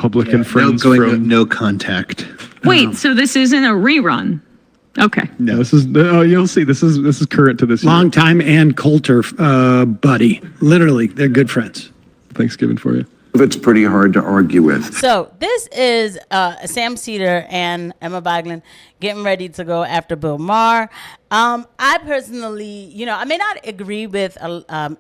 Republican friends from no contact. Wait, so this isn't a rerun? Okay. No, this is. You'll see. This is current to this Long time Ann Coulter buddy. Literally, they're good friends. Thanksgiving for you. It's pretty hard to argue with. So this is Sam Seder and Emma Vigeland getting ready to go after Bill Maher. I personally, I may not agree with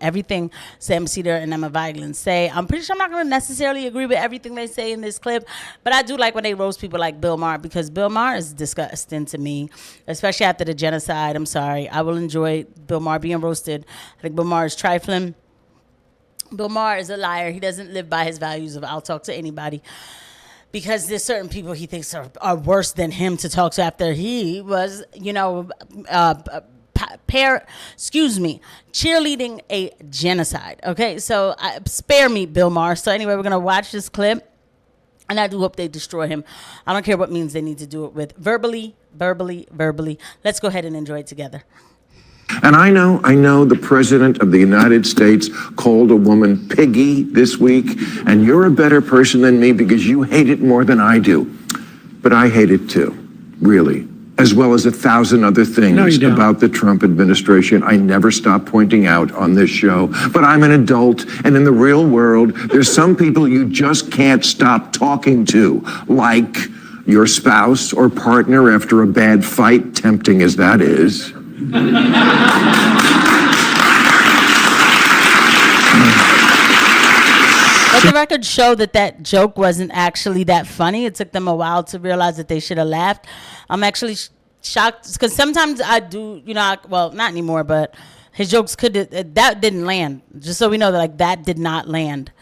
everything Sam Seder and Emma Vigeland say. I'm pretty sure I'm not going to necessarily agree with everything they say in this clip, but I do like when they roast people like Bill Maher, because Bill Maher is disgusting to me, especially after the genocide. I'm sorry. I will enjoy Bill Maher being roasted. I think Bill Maher is trifling. Bill Maher is a liar. He doesn't live by his values of I'll talk to anybody, because there's certain people he thinks are worse than him to talk to after he was, cheerleading a genocide. Okay, so spare me, Bill Maher. So anyway, we're going to watch this clip, and I do hope they destroy him. I don't care what means they need to do it with. Verbally. Let's go ahead and enjoy it together. And I know the President of the United States called a woman piggy this week, and you're a better person than me because you hate it more than I do. But I hate it too, really, as well as 1,000 other things about the Trump administration I never stop pointing out on this show. But I'm an adult, and in the real world, there's some people you just can't stop talking to, like your spouse or partner after a bad fight, tempting as that is. Let the record show that joke wasn't actually that funny. It took them a while to realize that they should have laughed. I'm actually shocked, because sometimes I do, well, not anymore, but his jokes that didn't land. Just so we know that that did not land.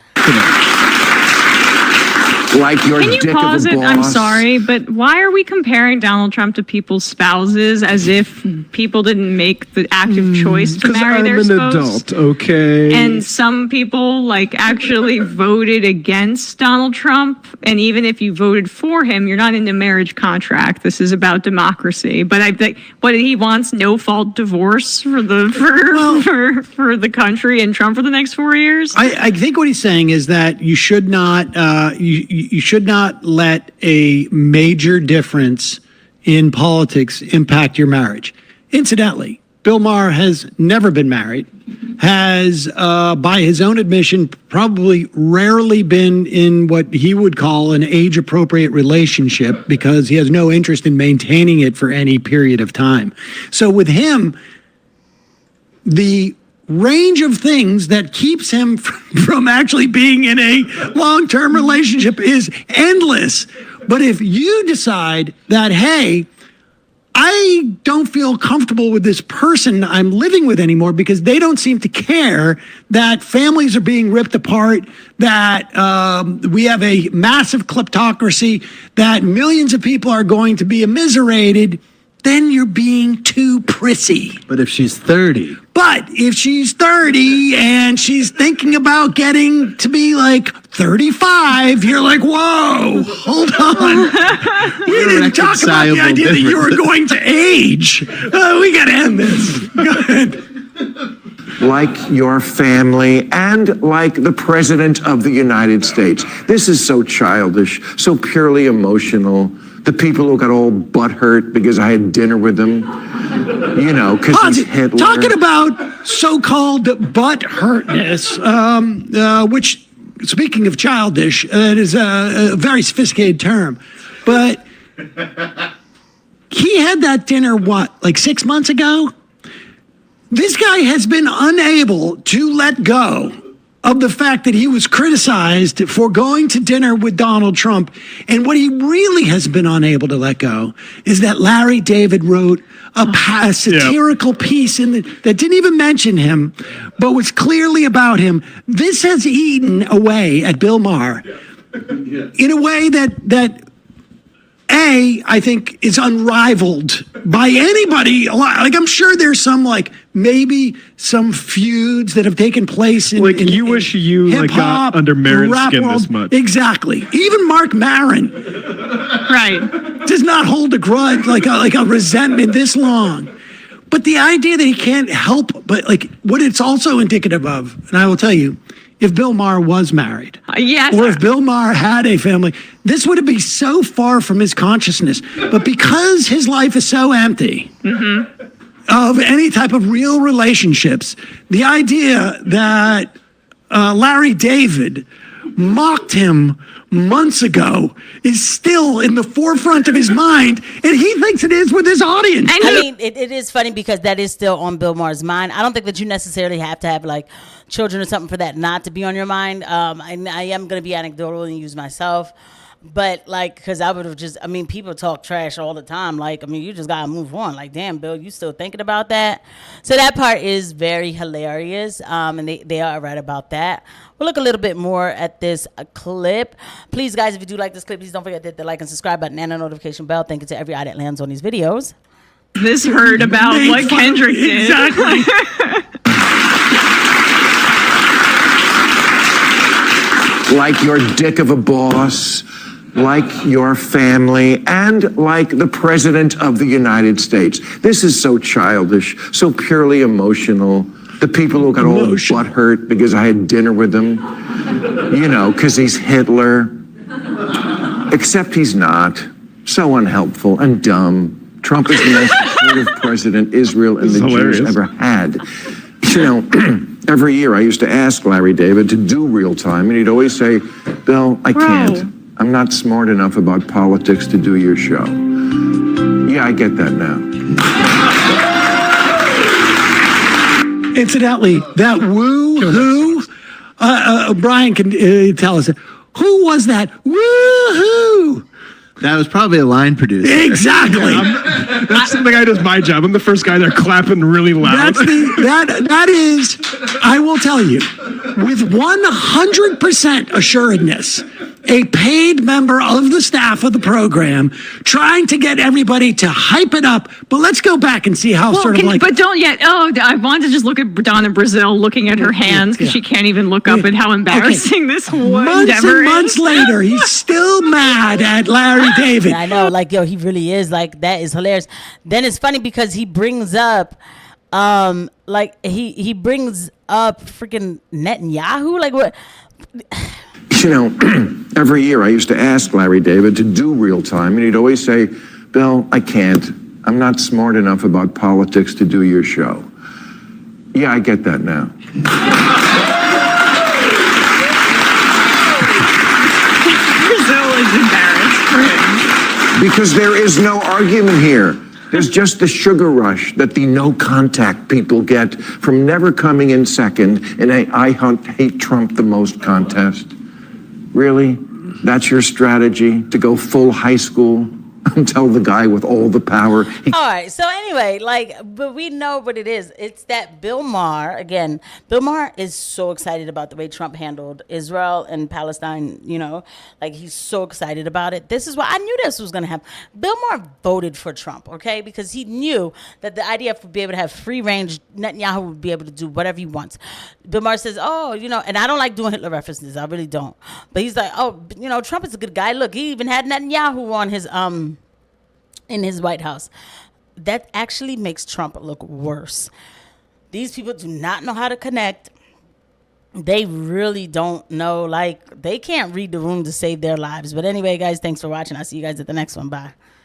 Like your Can you dick pause of a it? boss. I'm sorry, but why are we comparing Donald Trump to people's spouses as if people didn't make the active choice to marry their spouse? I'm an adult, okay? And some people actually voted against Donald Trump, and even if you voted for him, you're not in a marriage contract. This is about democracy. But I think what he wants, no fault divorce for the country and Trump for the next 4 years. I think what he's saying is that you should not you should not let a major difference in politics impact your marriage. Incidentally, Bill Maher has never been married, has, by his own admission, probably rarely been in what he would call an age-appropriate relationship, because he has no interest in maintaining it for any period of time. So with him, the range of things that keeps him from actually being in a long-term relationship is endless. But if you decide that, hey, I don't feel comfortable with this person I'm living with anymore because they don't seem to care that families are being ripped apart, that we have a massive kleptocracy, that millions of people are going to be immiserated, then you're being too prissy. But if she's 30. But if she's 30 and she's thinking about getting to be 35, you're like, whoa, hold on. We didn't talk about the idea that you were going to age. We got to end this. Go ahead. Like your family and like the President of the United States. This is so childish, so purely emotional. The people who got all butthurt because I had dinner with them, because he's Hitler. Talking about so-called butthurtness, which, speaking of childish, it is a very sophisticated term. But he had that dinner, 6 months ago? This guy has been unable to let go of the fact that he was criticized for going to dinner with Donald Trump. And what he really has been unable to let go is that Larry David wrote a satirical piece that didn't even mention him, but was clearly about him. This has eaten away at Bill Maher in a way that I think is unrivaled by anybody. I'm sure there's some maybe some feuds that have taken place in you wish you hip-hop, got under Maron's skin world. this much. Exactly. Even Mark Maron, Right, does not hold a grudge like a resentment this long. But the idea that he can't help but what it's also indicative of, and I will tell you, if Bill Maher was married. Yes. Or if Bill Maher had a family, this would be so far from his consciousness. But because his life is so empty of any type of real relationships, the idea that Larry David mocked him months ago is still in the forefront of his mind, and he thinks it is with his audience. I mean, it is funny because that is still on Bill Maher's mind. I don't think that you necessarily have to have like children or something for that not to be on your mind. And I am going to be anecdotal and use myself. But like, because I would have just, I mean, people talk trash all the time. Like, I mean, you just got to move on. Like, damn, Bill, you still thinking about that? So that part is very hilarious. And they are right about that. We'll look a little bit more at this clip. Please, guys, if you do like this clip, please don't forget to hit the like and subscribe button and the notification bell. Thank you to every eye that lands on these videos. This heard about what Kendrick did. Exactly. Like your dick of a boss, like your family, and like the President of the United States. This is so childish, so purely emotional. The people who got all butthurt because I had dinner with him, you know, because he's Hitler. Except he's not. So unhelpful and dumb. Trump is the most supportive president Israel and the Jews ever had. You know, every year I used to ask Larry David to do real time, and he'd always say, Bill, I can't. I'm not smart enough about politics to do your show. Yeah, I get that now. Incidentally, that woo-hoo, Brian can tell us, who was that woo-hoo? That was probably a line producer. Exactly. That's the guy who does my job. I'm the first guy there clapping really loud. That is, I will tell you, with 100% assuredness, a paid member of the staff of the program trying to get everybody to hype it up. But let's go back and see how But don't yet. Oh, I wanted to just look at Donna Brazil looking at her hands because she can't even look up at how embarrassing this whole endeavor is. Months later, he's still mad at Larry David. I know, like, yo, he really is. Like, that is hilarious. Then it's funny because he brings up, like, he brings up freaking Netanyahu. Like, what? You know, every year I used to ask Larry David to do real time, and he'd always say, Bill, I can't. I'm not smart enough about politics to do your show. Yeah, I get that now. Brazil is embarrassed for him. Because there is no argument here. There's just the sugar rush that the no contact people get from never coming in second in a I hate Trump the most contest. Really? That's your strategy, to go full high school and tell the guy with all the power? All right. So anyway, like, but we know what it is. It's that Bill Maher, again, Bill Maher is so excited about the way Trump handled Israel and Palestine, you know, like he's so excited about it. This is why I knew this was going to happen. Bill Maher voted for Trump, okay, because he knew that the IDF would be able to have free range. Netanyahu would be able to do whatever he wants. Bill Maher says, oh, you know, and I don't like doing Hitler references. I really don't. But he's like, oh, you know, Trump is a good guy. Look, he even had Netanyahu on his, in his White House. That actually makes Trump look worse. These people do not know how to connect. They really don't know. Like, they can't read the room to save their lives. But anyway, guys, thanks for watching. I'll see you guys at the next one. Bye.